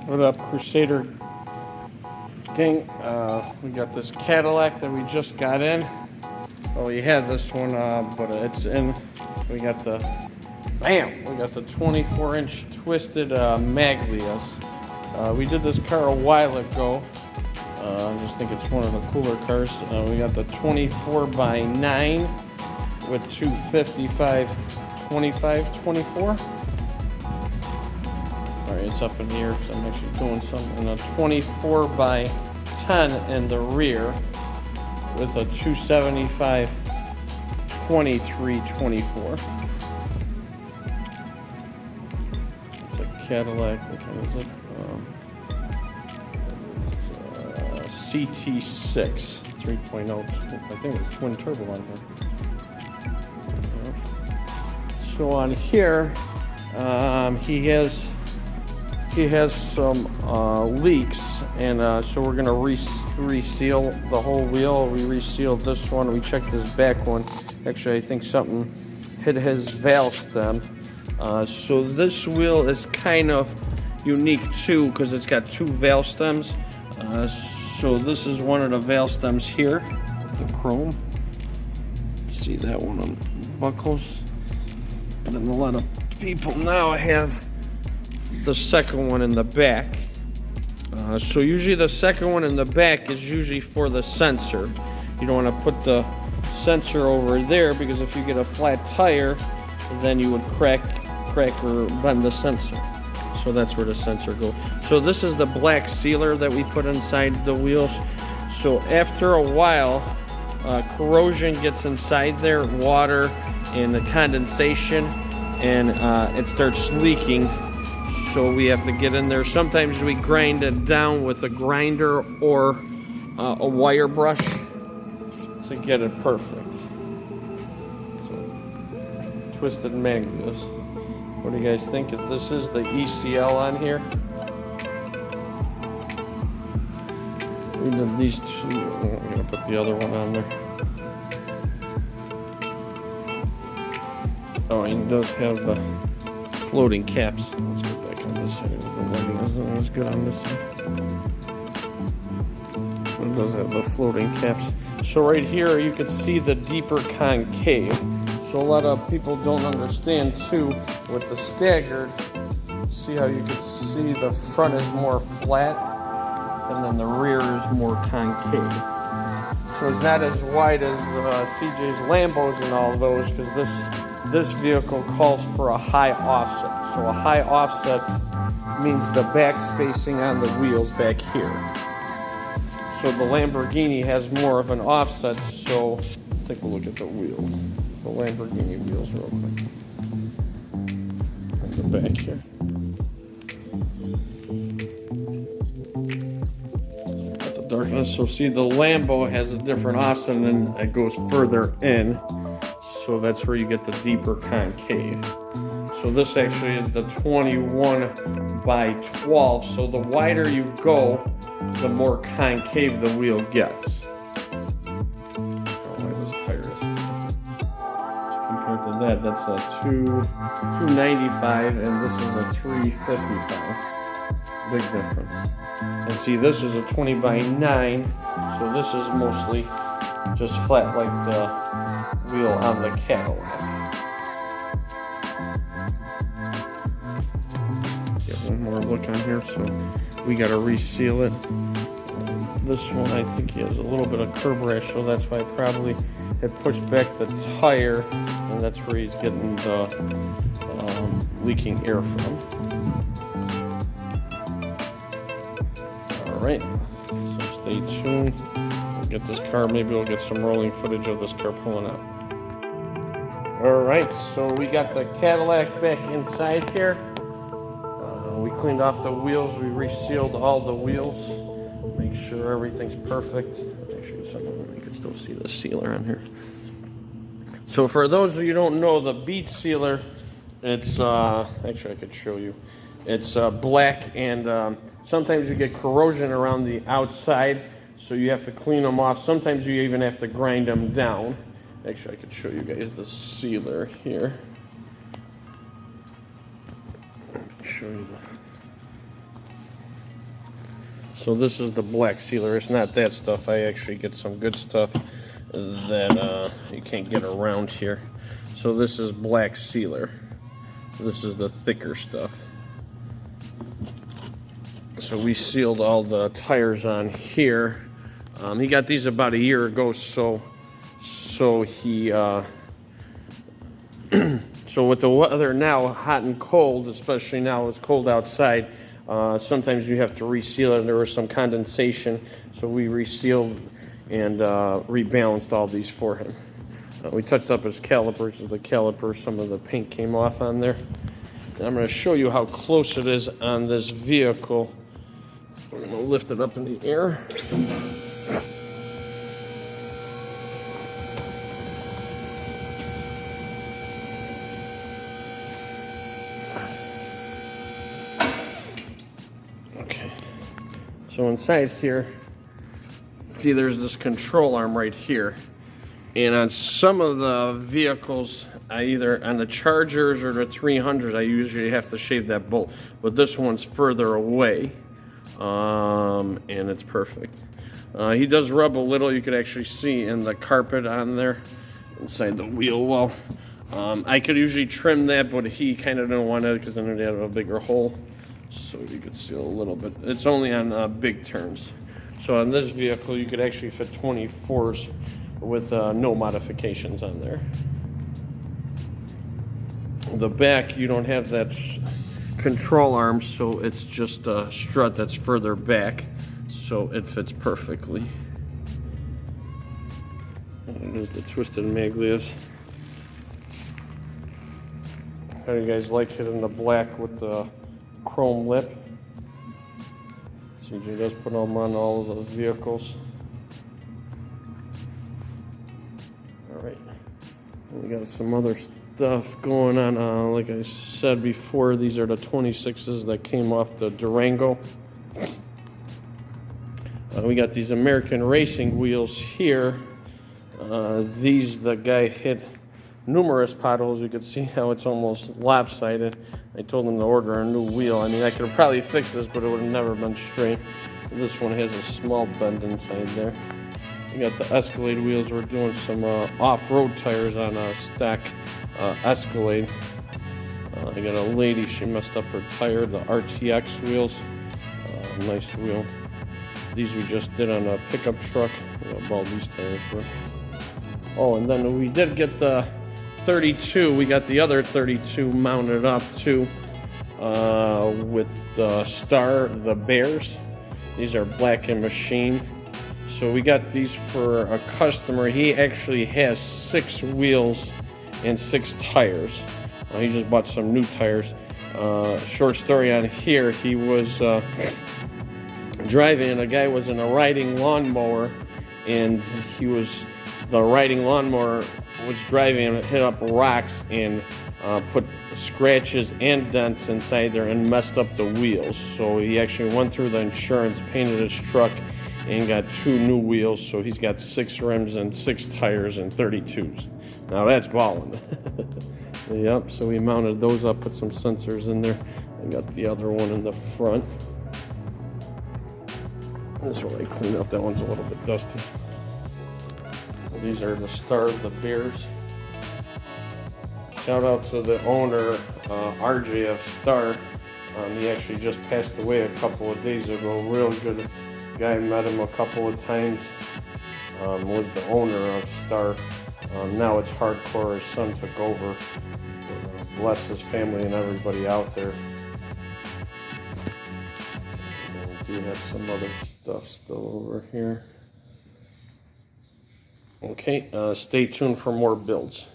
What up, Crusader gang? We got this Cadillac that we just got in. Well, we had this one, but it's in. We got the 24-inch twisted Maglias. We did this car a while ago. I just think it's one of the cooler cars. We got the 24x9 with 255/25/24. Alright, it's up in here because I'm actually doing something. And a 24x10 in the rear with a 275/23/24. It's a Cadillac. What kind is it? CT6 3.0. I think it's twin turbo on here. So on here, he has some leaks, and so we're gonna reseal the whole wheel. We resealed this one. We checked this back one. Actually, I think something hit his valve stem. So this wheel is kind of unique too because it's got two valve stems. So this is one of the valve stems here, the chrome. See that one on buckles. And then a lot of people now have the second one in the back. So usually the second one in the back is usually for the sensor. You don't want to put the sensor over there because if you get a flat tire, then you would crack or bend the sensor. So that's where the sensor goes. So this is the black sealer that we put inside the wheels. So after a while, corrosion gets inside there, water and the condensation, and it starts leaking. So we have to get in there. Sometimes we grind it down with a grinder or a wire brush to get it perfect. So, twisted magnets. What do you guys think? If this is the ECL on here, we did these two. I'm gonna put the other one on there. Oh, and it does have the floating caps. Let's go back on this side. The lighting isn't as good on this side. It does have the floating caps. So right here, you can see the deeper concave. So a lot of people don't understand too with the Staggered. See how you can see the front is more flat and then the rear is more concave. So it's not as wide as CJ's Lambos and all those because this vehicle calls for a high offset. So a high offset means the back spacing on the wheels back here. So the Lamborghini has more of an offset. So take a look at the wheels. The Lamborghini wheels real quick. And the back here. Got the darkness. So see the Lambo has a different offset and it goes further in. So that's where you get the deeper concave. So this actually is the 21x12. So the wider you go, the more concave the wheel gets. Compared to that, that's a 295 and this is a 355. Big difference. And see, this is a 20x9, so this is mostly just flat like the wheel on the Cadillac. Get one more look on here, so we got to reseal it. This one, I think he has a little bit of curb rash, so that's why I probably had pushed back the tire, and that's where he's getting the leaking air from. All right, so stay tuned. We'll get this car, maybe we'll get some rolling footage of this car pulling out. All right, so we got the Cadillac back inside here. We cleaned off the wheels, we resealed all the wheels. Make sure everything's perfect. Make sure you can still see the sealer on here. So for those of you who don't know, the bead sealer, it's actually I could show you. It's black, and sometimes you get corrosion around the outside, so you have to clean them off. Sometimes you even have to grind them down. Actually, I could show you guys the sealer here. Show you So this is the black sealer. It's not that stuff. I actually get some good stuff that you can't get around here. So this is black sealer. This is the thicker stuff. So we sealed all the tires on here. He got these about a year ago, so he so with the weather now, hot and cold, especially now it's cold outside, sometimes you have to reseal it. There was some condensation, so we resealed and rebalanced all these for him. We touched up his calipers. The calipers, some of the paint came off on there. And I'm going to show you how close it is on this vehicle. I'm going to lift it up in the air. Okay. So inside here, see there's this control arm right here. And on some of the vehicles, either on the Chargers or the 300s, I usually have to shave that bolt. But this one's further away, and it's perfect. He does rub a little. You could actually see in the carpet on there, inside the wheel well. I could usually trim that, but he kind of didn't want it because then it'd have a bigger hole. So you could see a little bit. It's only on big turns. So on this vehicle, you could actually fit 24s with no modifications on there. The back, you don't have that control arm, so it's just a strut that's further back, so it fits perfectly. And it is the twisted maglias. How do you guys like it in the black with the chrome lip? CJ does put them on all of the vehicles. Alright, we got some other stuff going on. Like I said before, these are the 26s that came off the Durango. We got these American racing wheels here. These, the guy hit numerous potholes. You could see how it's almost lopsided. I told him to order a new wheel. I mean, I could have probably fixed this, but it would have never been straight. This one has a small bend inside there. We got the Escalade wheels. We're doing some off-road tires on a stock Escalade. I got a lady, she messed up her tire, the RTX wheels. Nice wheel. These we just did on a pickup truck. I bought these tires for. Oh, and then we did get the 32. We got the other 32 mounted up too with the Bears. These are black and machine. So we got these for a customer. He actually has 6 wheels and 6 tires. He just bought some new tires. Short story on here, he was driving and a guy was in a riding lawnmower, and the riding lawnmower was driving and hit up rocks and put scratches and dents inside there and messed up the wheels. So he actually went through the insurance, painted his truck, and got 2 new wheels. So he's got 6 rims and 6 tires and 32s. Now that's ballin'. Yep, so we mounted those up, put some sensors in there. I got the other one in the front. This one I cleaned up, that one's a little bit dusty. These are the stars, the Bears. Shout out to the owner, RJF Star. He actually just passed away a couple of days ago. Real good guy, met him a couple of times. Was the owner of Star. Now it's hardcore. His son took over. Bless his family and everybody out there. We do have some other stuff still over here. Okay, stay tuned for more builds.